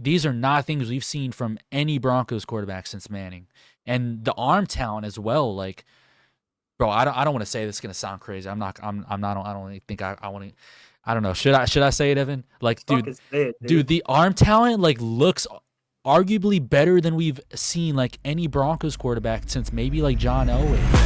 these are not things we've seen from any Broncos quarterback since Manning. And the arm talent as well, like, bro, I don't want to say this is gonna sound crazy. I'm not I don't think I want to. I don't know. Should I say it, Evan? Like, Fuck is it, dude, dude. the arm talent like looks arguably better than we've seen like any Broncos quarterback since maybe like John Elway.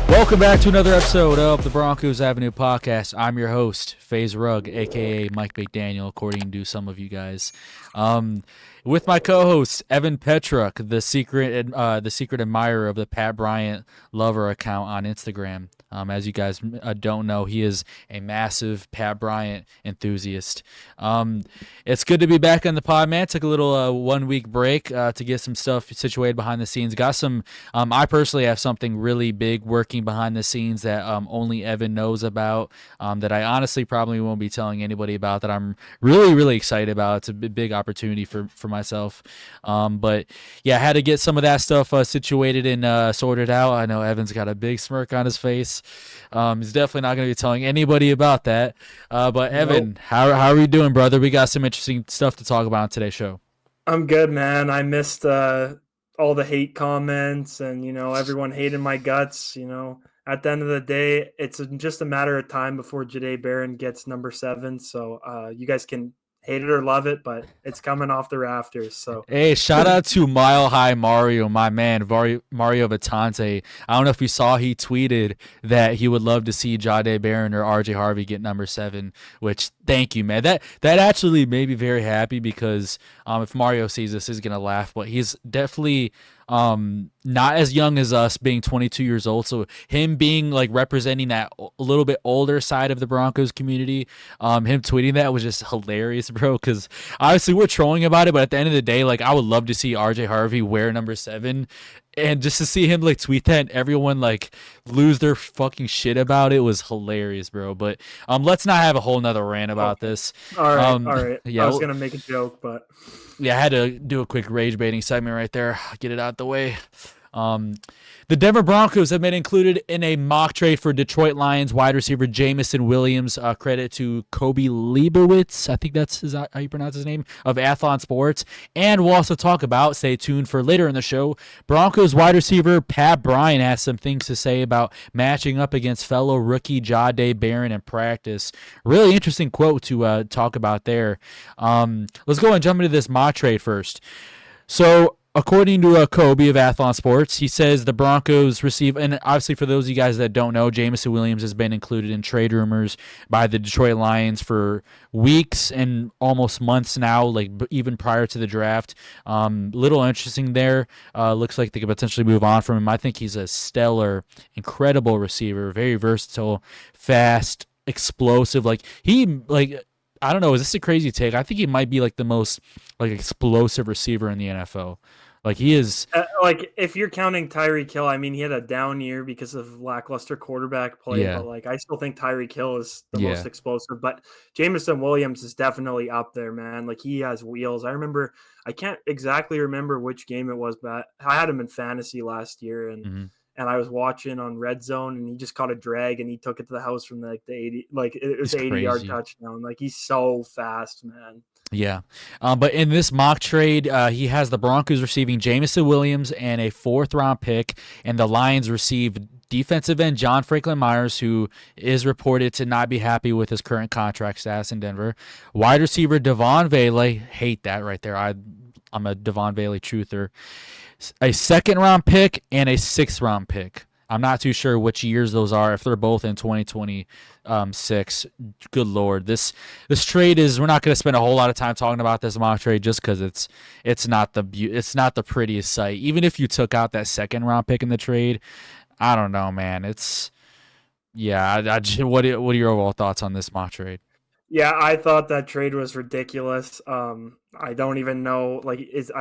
Welcome back to another episode of the Broncos Avenue podcast. I'm your host, FaZe Rugg, aka Mike McDaniel, according to some of you guys. With my co-host Evan Petruk, the secret admirer of the Pat Bryant lover account on Instagram. As you guys don't know, he is a massive Pat Bryant enthusiast. It's good to be back on the pod, man. Took a little 1 week break to get some stuff situated behind the scenes. Got some. I personally have something really big working behind the scenes that only Evan knows about. That I honestly probably won't be telling anybody about. That I'm really excited about. It's a big opportunity for myself. But yeah, I had to get some of that stuff situated and sorted out. I know Evan's got a big smirk on his face. He's definitely not going to be telling anybody about that. But Evan, Nope. how are you doing, brother? We got some interesting stuff to talk about on today's show. I'm good, man. I missed all the hate comments and, everyone hating my guts. At the end of the day, it's just a matter of time before Jahdae Barron gets number 7. So you guys can hate it or love it, but it's coming off the rafters. So Hey, shout out to Mile High Mario, my man, Mario Vitante. I don't know if you saw, he tweeted that he would love to see Jahdae Barron or RJ Harvey get number 7, which thank you, man. That actually made me very happy because if Mario sees this, he's going to laugh, but he's definitely not as young as us, being 22 years old. So him being like representing that a little bit older side of the Broncos community, him tweeting that was just hilarious, bro. Because obviously we're trolling about it, but at the end of the day, like I would love to see RJ Harvey wear number 7. And just to see him like tweet that and everyone like lose their fucking shit about it was hilarious, bro. But let's not have a whole nother rant about okay, this. all right, all right. I Yeah, was gonna make a joke, but yeah, I had to do a quick rage baiting segment right there. Get it out the way. Um, the Denver Broncos have been included in a mock trade for Detroit Lions wide receiver Jameson Williams. Credit to Kobe Leibowitz, I think that's how you pronounce his name, of Athlon Sports. And we'll also talk about, stay tuned for later in the show, Broncos wide receiver Pat Bryant has some things to say about matching up against fellow rookie Jahdae Barron in practice. Really interesting quote to talk about there. Let's go and jump into this mock trade first. So, according to Kobe of Athlon Sports, he says the Broncos receive, and obviously for those of you guys that don't know, Jameson Williams has been included in trade rumors by the Detroit Lions for weeks and almost months now, like even prior to the draft. Little interesting there. Looks like they could potentially move on from him. I think he's a stellar, incredible receiver, very versatile, fast, explosive. I don't know. Is this a crazy take? I think he might be like the most like explosive receiver in the NFL. Like he is. like if you're counting Tyreek Hill, I mean, he had a down year because of lackluster quarterback play, Yeah. but like I still think Tyreek Hill is the Yeah. most explosive. But Jameson Williams is definitely up there, man. Like he has wheels. I can't exactly remember which game it was, but I had him in fantasy last year, and Mm-hmm. and I was watching on Red Zone, and he just caught a drag, and he took it to the house from like the 80, like it was He's 80-yard crazy. touchdown. Like he's so fast, man. Yeah. But in this mock trade, he has the Broncos receiving Jameson Williams and a 4th-round pick, and the Lions receive defensive end John Franklin Myers, who is reported to not be happy with his current contract status in Denver. Wide receiver Devon Vele, hate that right there. I'm a Devon Vele truther. A 2nd-round pick and a 6th-round pick. I'm not too sure which years those are. If they're both in 2026, good lord, this trade is. We're not going to spend a whole lot of time talking about this mock trade just because it's not the prettiest sight. Even if you took out that 2nd-round pick in the trade, I don't know, man. It's yeah. What are your overall thoughts on this mock trade? Yeah, I thought that trade was ridiculous. I don't even know, like, is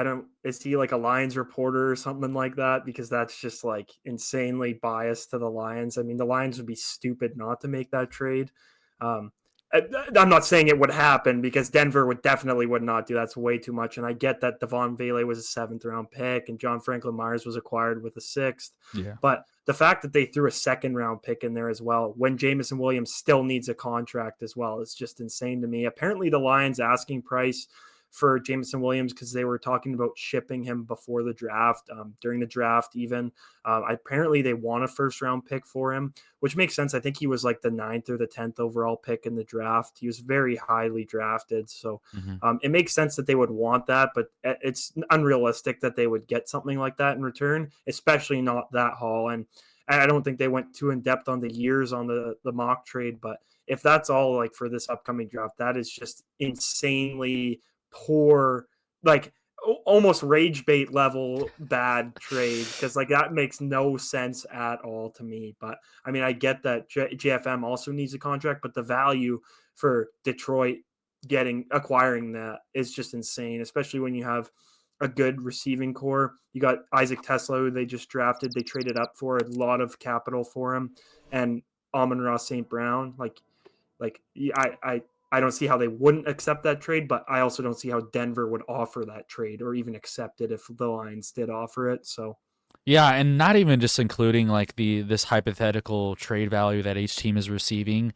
he like a Lions reporter or something like that? Because that's just like insanely biased to the Lions. I mean, the Lions would be stupid not to make that trade. Um, I'm not saying it would happen because Denver would not do that. That's way too much. And I get that Devon Vele was a 7th-round pick and John Franklin Myers was acquired with a 6th. Yeah. But the fact that they threw a 2nd-round pick in there as well, when Jameson Williams still needs a contract as well, it's just insane to me. Apparently, the Lions' asking price for Jameson Williams, because they were talking about shipping him before the draft, during the draft even. Apparently, they want a 1st-round pick for him, which makes sense. I think he was like the 9th or the 10th overall pick in the draft. He was very highly drafted. So it makes sense that they would want that, but it's unrealistic that they would get something like that in return, especially not that haul. And I don't think they went too in depth on the years on the mock trade, but if that's all like for this upcoming draft, that is just insanely poor, like almost rage bait level bad trade, because like that makes no sense at all to me. But I mean, I get that JFM also needs a contract, but the value for Detroit acquiring that is just insane, especially when you have a good receiving core. You got Isaac Tesla, who they just drafted. They traded up for a lot of capital for him, and Amon-Ra St. Brown. I don't see how they wouldn't accept that trade, but I also don't see how Denver would offer that trade or even accept it if the Lions did offer it. So Yeah, and not even just including like this hypothetical trade value that each team is receiving.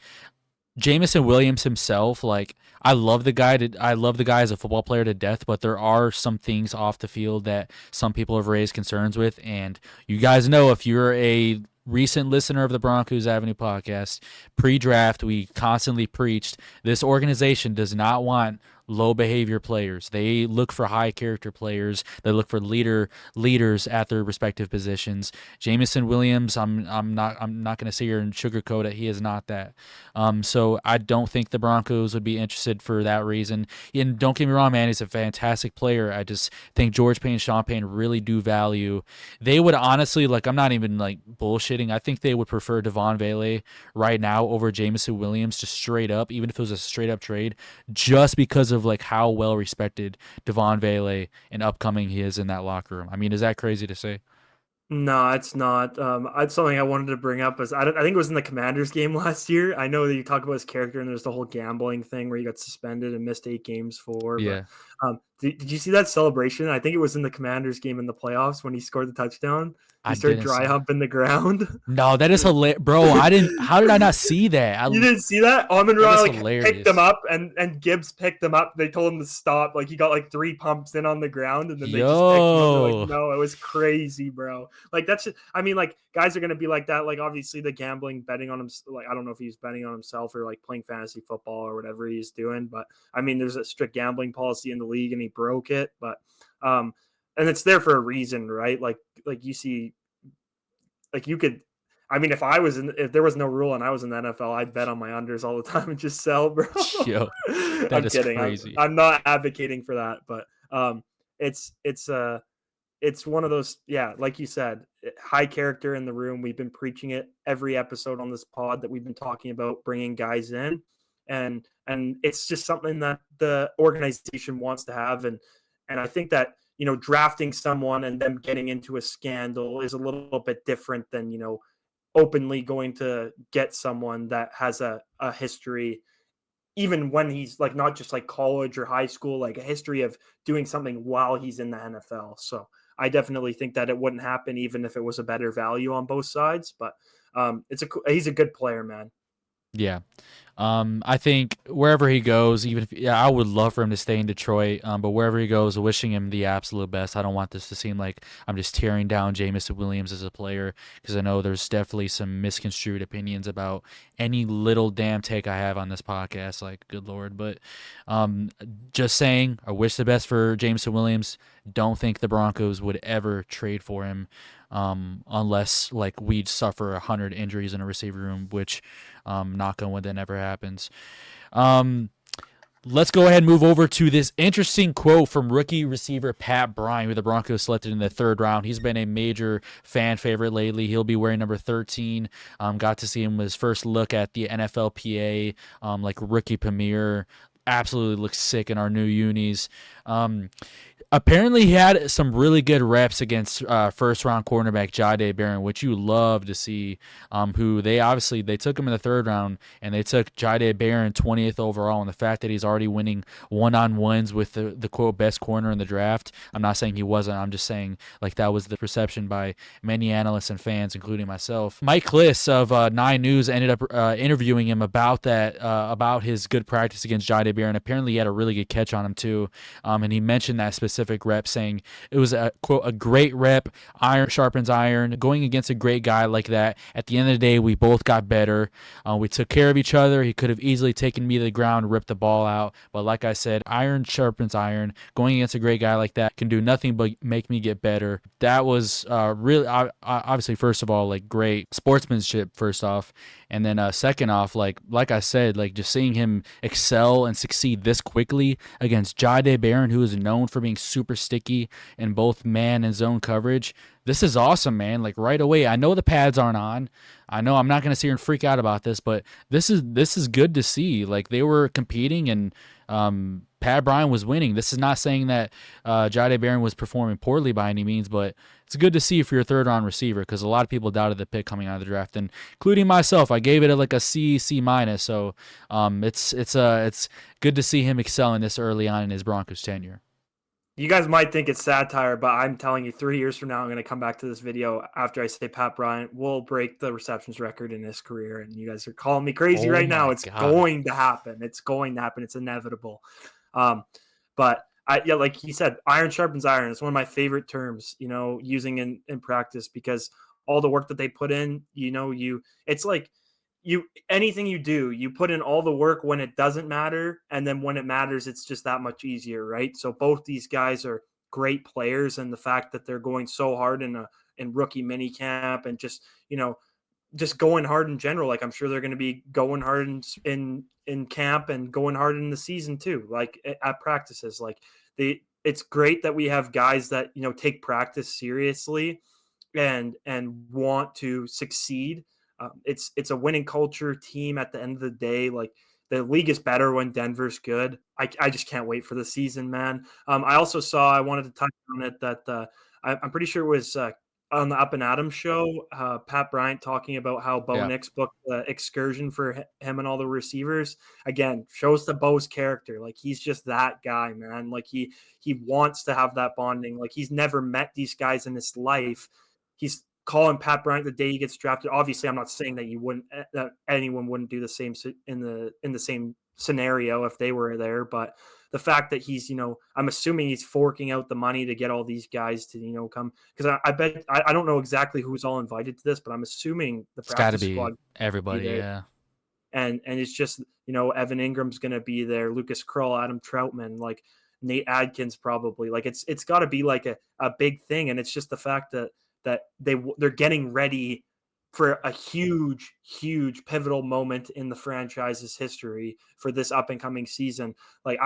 Jameson Williams himself, like I love the guy as a football player to death, but there are some things off the field that some people have raised concerns with, and you guys know, if you're a recent listener of the Broncos Avenue podcast, pre-draft we constantly preached this organization does not want low behavior players. They look for high character players. They look for leaders at their respective positions. Jameson Williams, I'm not going to sit here and sugarcoat it. He is not that. So I don't think the Broncos would be interested for that reason. And don't get me wrong, man, he's a fantastic player. I just think George Payne and Sean Payne really do value. They would honestly, like, I'm not even like bullshitting. I think they would prefer Devon Vele right now over Jameson Williams, just straight up, even if it was a straight up trade, just because of like how well respected Devon Vele and upcoming he is in that locker room. I mean, is that crazy to say? no, it's not. It's something I wanted to bring up. I think it was in the Commanders game last year. I know that you talk about his character, and there's the whole gambling thing where he got suspended and missed 8 games for. Yeah. But did you see that celebration? I think it was in the Commanders game in the playoffs when he scored the touchdown. He started dry humping the ground. No, that is hilarious, bro. How did I not see that? You didn't see that? Amon-Ra picked him up, and Gibbs picked him up. They told him to stop. Like he got like 3 pumps in on the ground, and then they just picked him up. Like, no, it was crazy, bro. Like that's just, I mean, like guys are gonna be like that. Like obviously the gambling, betting on him. Like I don't know if he's betting on himself or like playing fantasy football or whatever he's doing. But I mean, there's a strict gambling policy in the league, and he broke it. But and it's there for a reason, right? Like you see. Like you could, I mean, if there was no rule and I was in the NFL, I'd bet on my unders all the time and just sell, bro. Yo, I'm kidding. Crazy. I'm not advocating for that, but it's one of those, yeah, like you said, high character in the room. We've been preaching it every episode on this pod that we've been talking about bringing guys in, and it's just something that the organization wants to have, and I think that, you know, drafting someone and them getting into a scandal is a little bit different than, you know, openly going to get someone that has a history, even when he's like not just like college or high school, like a history of doing something while he's in the NFL. So I definitely think that it wouldn't happen even if it was a better value on both sides. But he's a good player, man. Yeah. I think wherever he goes, even if, I would love for him to stay in Detroit, but wherever he goes, wishing him the absolute best. I don't want this to seem like I'm just tearing down Jameson Williams as a player, because I know there's definitely some misconstrued opinions about any little damn take I have on this podcast. Like, good Lord. But just saying, I wish the best for Jameson Williams. Don't think the Broncos would ever trade for him unless like we'd suffer 100 injuries in a receiver room, which knock on wood, that never happens. Let's go ahead and move over to this interesting quote from rookie receiver Pat Bryant, who the Broncos selected in the 3rd round. He's been a major fan favorite lately. He'll be wearing number 13. Got to see him his first look at the NFLPA, like rookie premiere. Absolutely looks sick in our new unis. Apparently, he had some really good reps against first-round cornerback Jahdae Barron, which you love to see. Who they took him in the third round, and they took Jahdae Barron 20th overall. And the fact that he's already winning one-on-ones with the quote best corner in the draft, I'm not saying he wasn't. I'm just saying like that was the perception by many analysts and fans, including myself. Mike Kliss of 9 News ended up interviewing him about that, about his good practice against Jahdae Barron. Apparently, he had a really good catch on him too, and he mentioned that specific rep, saying it was a quote a great rep. Iron sharpens iron. Going against a great guy like that, at the end of the day, we both got better. We took care of each other. He could have easily taken me to the ground, ripped the ball out, but like I said, iron sharpens iron. Going against a great guy like that can do nothing but make me get better. That was really obviously, first of all, like great sportsmanship first off, and then second off, like I said, like just seeing him excel and succeed this quickly against Jahdae Barron, who is known for being super sticky in both man and zone coverage. This is awesome, man. Like right away, I know the pads aren't on. I know I'm not going to sit here and freak out about this, but this is good to see. Like they were competing, and Pat Bryant was winning. This is not saying that Jahdae Barron was performing poorly by any means, but it's good to see for your third round receiver, because a lot of people doubted the pick coming out of the draft, and including myself. I gave it like a C minus. So it's good to see him excelling this early on in his Broncos tenure. You guys might think it's satire, but I'm telling you, 3 years from now, I'm going to come back to this video after I say Pat Bryant will break the receptions record in his career. And you guys are calling me crazy right now. It's going to happen. It's going to happen. It's inevitable. But like he said, iron sharpens iron. It's one of my favorite terms, using in practice, because all the work that they put in, it's like, anything you do, you put in all the work when it doesn't matter, and then when it matters, it's just that much easier, right? So both these guys are great players, and the fact that they're going so hard in rookie minicamp, and just going hard in general, like I'm sure they're going to be going hard in camp and going hard in the season too, like at practices. Like it's great that we have guys that take practice seriously and want to succeed. It's a winning culture team at the end of the day. Like the league is better when Denver's good. I just can't wait for the season, man. I also I wanted to touch on it, that I'm pretty sure it was on the Up and Adams show, Pat Bryant talking about how Bo Nix booked the excursion for him and all the receivers. Again, shows the Bo's character. Like he's just that guy, man. Like he wants to have that bonding. Like he's never met these guys in his life. He's calling Pat Bryant the day he gets drafted. Obviously, I'm not saying that anyone wouldn't do the same in the same scenario if they were there, but the fact that he's, I'm assuming he's forking out the money to get all these guys to, come, because I bet I don't know exactly who's all invited to this, but I'm assuming the practice squad, everybody, yeah. And it's just, Evan Ingram's going to be there, Lucas Krull, Adam Troutman, like Nate Adkins probably. Like it's got to be like a big thing, and it's just the fact that they're getting ready for a huge pivotal moment in the franchise's history for this up and coming season. Like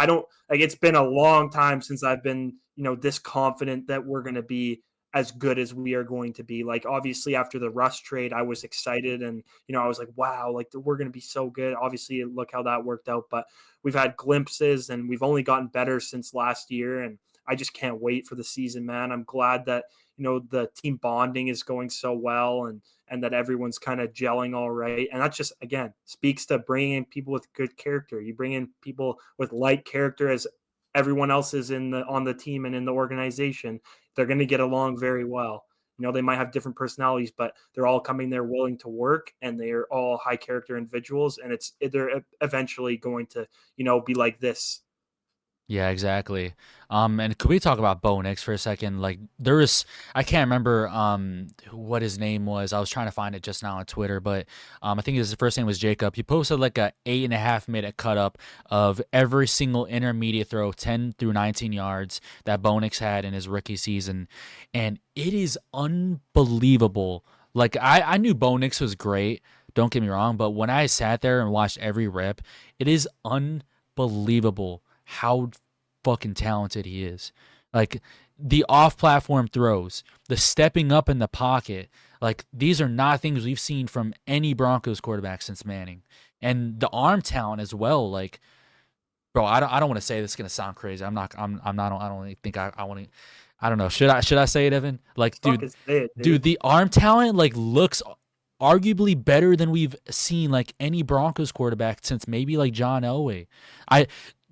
it's been a long time since I've been, this confident that we're going to be as good as we are going to be. Like obviously after the Russ trade, I was excited, and, I was like, wow, like we're going to be so good. Obviously look how that worked out, but we've had glimpses and we've only gotten better since last year. And I just can't wait for the season, man. I'm glad that, the team bonding is going so well, and that everyone's kind of gelling all right. And that just, again, speaks to bringing in people with good character. You bring in people with light character, as everyone else is on the team and in the organization. They're going to get along very well. They might have different personalities, but they're all coming there willing to work, and they're all high character individuals. And they're eventually going to, be like this. Yeah, exactly. And could we talk about Bo Nix for a second? Like I can't remember what his name was. I was trying to find it just now on Twitter, but I think his first name was Jacob. He posted like a 8.5-minute cut up of every single intermediate throw, 10 through 19 yards, that Bo Nix had in his rookie season, and it is unbelievable. Like I knew Bo Nix was great, don't get me wrong, but when I sat there and watched every rep, it is unbelievable how fucking talented he is. Like the off-platform throws, the stepping up in the pocket, like these are not things we've seen from any Broncos quarterback since Manning. And the arm talent as well. Like, bro. I don't want to say this is gonna sound crazy. I'm not. I don't think I want to. I don't know. Should I say it, Evan? Like, Fucking say it, dude, the arm talent like looks arguably better than we've seen like any Broncos quarterback since maybe like John Elway.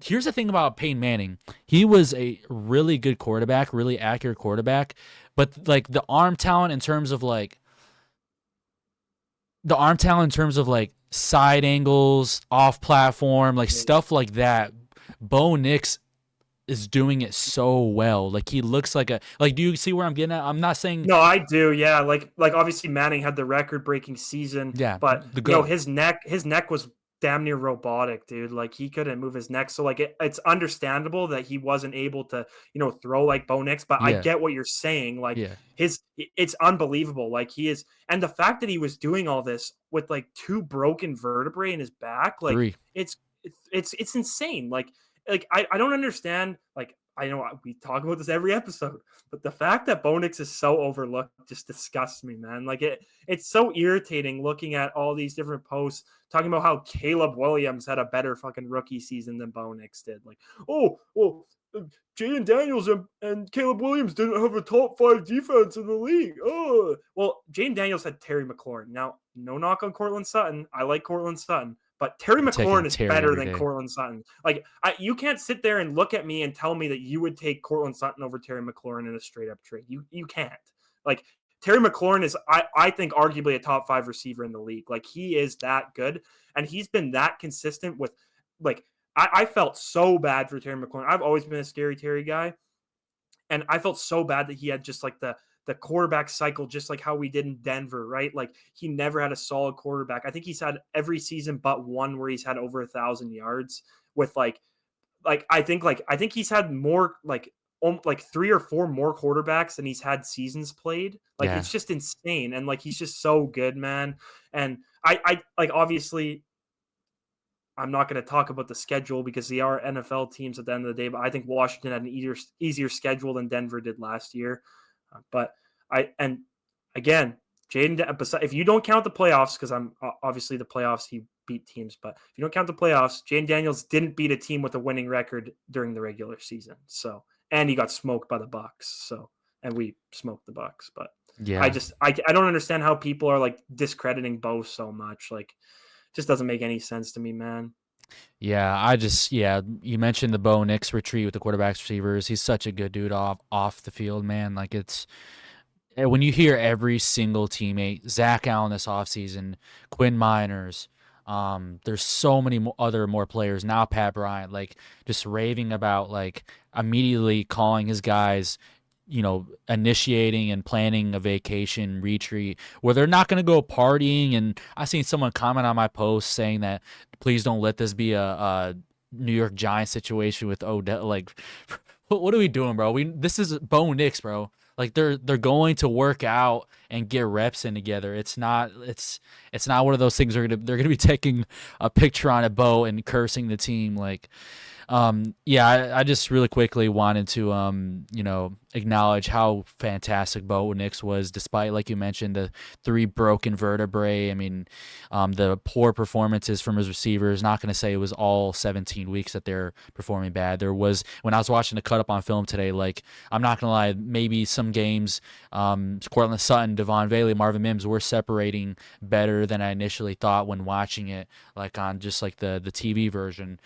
Here's the thing about Peyton Manning. He was a really good quarterback, really accurate quarterback, but like the arm talent in terms of like side angles, off platform, like stuff like that. Bo Nix is doing it so well. Like he looks like do you see where I'm getting at? I'm not saying No, I do. Yeah, like obviously Manning had the record-breaking season, yeah, but the goat. his neck was damn near robotic, dude. Like he couldn't move his neck, so like it's understandable that he wasn't able to throw like Bo Nix. But I Yeah. get what you're saying. Like Yeah. it's unbelievable. Like he is, and the fact that he was doing all this with like 2 broken vertebrae in his back, like 3. it's insane. Like I don't understand. Like I know we talk about this every episode, but the fact that Bo Nix is so overlooked just disgusts me, man. Like it's so irritating looking at all these different posts talking about how Caleb Williams had a better fucking rookie season than Bo Nix did. Like, oh, well, Jaden Daniels and Caleb Williams didn't have a top 5 defense in the league. Oh, well, Jaden Daniels had Terry McLaurin. Now, no knock on Cortland Sutton. I like Cortland Sutton. But Terry McLaurin is better than Cortland Sutton. Like, you can't sit there and look at me and tell me that you would take Cortland Sutton over Terry McLaurin in a straight-up trade. You can't. Like, Terry McLaurin is, I think, arguably a top 5 receiver in the league. Like, he is that good, and he's been that consistent with, like, I felt so bad for Terry McLaurin. I've always been a scary Terry guy, and I felt so bad that he had just, like, the quarterback cycle, just like how we did in Denver, right? Like he never had a solid quarterback. I think he's had every season but one where he's had over 1,000 yards with I think he's had more like 3 or 4 more quarterbacks than he's had seasons played. Like It's just insane. And like, he's just so good, man. And I like, obviously I'm not going to talk about the schedule because they are NFL teams at the end of the day, but I think Washington had an easier schedule than Denver did last year. But again, Jaden, if you don't count the playoffs, because I'm obviously the playoffs, he beat teams, but if you don't count the playoffs, Jaden Daniels didn't beat a team with a winning record during the regular season. So, and he got smoked by the Bucs. So, and we smoked the Bucs, but yeah, I don't understand how people are like discrediting both so much. Like, just doesn't make any sense to me, man. Yeah, you mentioned the Bo Nix retreat with the quarterbacks receivers. He's such a good dude off the field, man. Like when you hear every single teammate, Zach Allen this offseason, Quinn Miners, there's so many more players now. Pat Bryant, like just raving about like immediately calling his guys, initiating and planning a vacation retreat where they're not going to go partying. And I seen someone comment on my post saying that please don't let this be a New York Giants situation with Odell. Like, what are we doing, bro? This is Bo Nix, bro. Like they're going to work out and get reps in together. It's not one of those things they're gonna be taking a picture on a Bo and cursing the team. Like, I just really quickly wanted to acknowledge how fantastic Bo Nix was, despite, like you mentioned, the 3 broken vertebrae. I mean, the poor performances from his receivers. Not going to say it was all 17 weeks that they're performing bad. There was, when I was watching the cut up on film today, like, I'm not going to lie, maybe some games, Cortland Sutton, Devon Bailey, Marvin Mims were separating better than I initially thought when watching it, like on just like the TV version.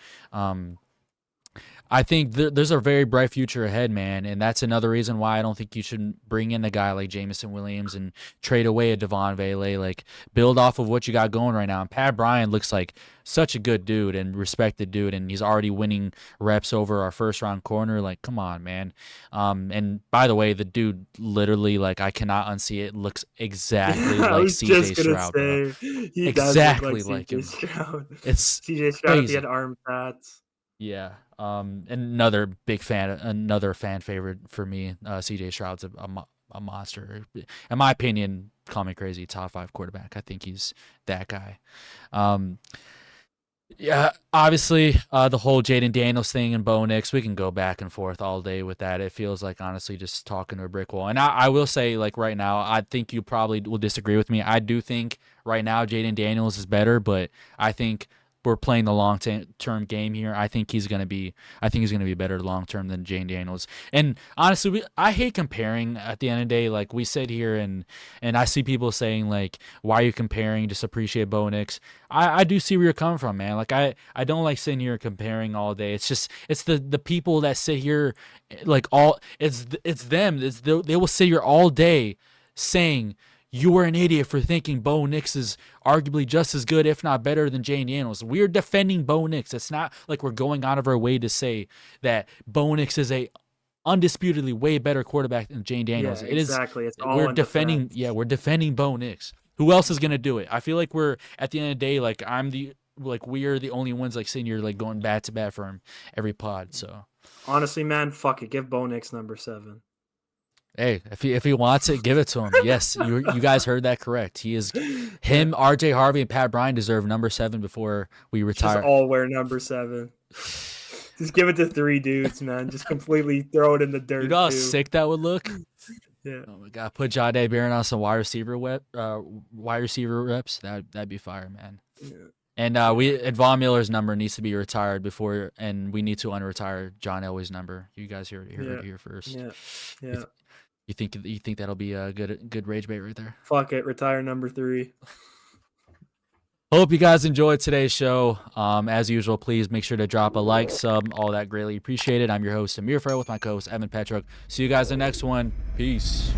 I think there's a very bright future ahead, man, and that's another reason why I don't think you should bring in a guy like Jameson Williams and trade away a Devon Bailey. Like, build off of what you got going right now. And Pat Bryant looks like such a good dude and respected dude, and he's already winning reps over our first-round corner. Like, come on, man. And by the way, the dude literally, like, I cannot unsee it, looks exactly like CJ Stroud. He exactly does look like him. Stroud. It's CJ Stroud if he had arm tats. Yeah. Another big fan, another fan favorite for me. CJ Stroud's a monster. In my opinion, call me crazy, top 5 quarterback. I think he's that guy. Obviously, the whole Jaden Daniels thing and Bo Nix, we can go back and forth all day with that. It feels like, honestly, just talking to a brick wall. And I will say, like, right now, I think you probably will disagree with me. I do think right now Jaden Daniels is better, but I think we're playing the long-term game here. I think he's gonna be better long-term than Jane Daniels. And honestly, I hate comparing. At the end of the day, like we sit here and I see people saying like, "Why are you comparing? Just appreciate Bo Nix." I do see where you're coming from, man. Like I don't like sitting here comparing all day. It's just it's the people that sit here like it's them. They will sit here all day saying, "You were an idiot for thinking Bo Nix is arguably just as good, if not better, than Jane Daniels." We're defending Bo Nix. It's not like we're going out of our way to say that Bo Nix is a undisputedly way better quarterback than Jane Daniels. Yeah, It is. exactly. It's all We're in defending. defense. Yeah, we're defending Bo Nix. Who else is gonna do it? I feel like we're at the end of the day, like we are the only ones like sitting here like going bat to bat for him every pod. So Honestly, man, fuck it. Give Bo Nix number 7. hey, if he wants it, give it to him. Yes, you guys heard that correct. He is him, RJ Harvey, and Pat Bryant deserve number 7 before we retire. Just all wear number 7. Just give it to 3 dudes, man. Just completely throw it in the dirt. You know how too. sick that would look? Yeah. Oh my god, put Jahdae Barron on some wide receiver reps. That'd be fire, man. Yeah. And Von Miller's number needs to be retired before, and we need to unretire John Elway's number. You guys heard it here first. Yeah. Yeah. You think that'll be a good rage bait right there? Fuck it. Retire number 3. Hope you guys enjoyed today's show. As usual, please make sure to drop a like, sub, all that greatly appreciated. I'm your host, Amir Farrell, with my co-host, Evan Petruk. See you guys in the next one. Peace.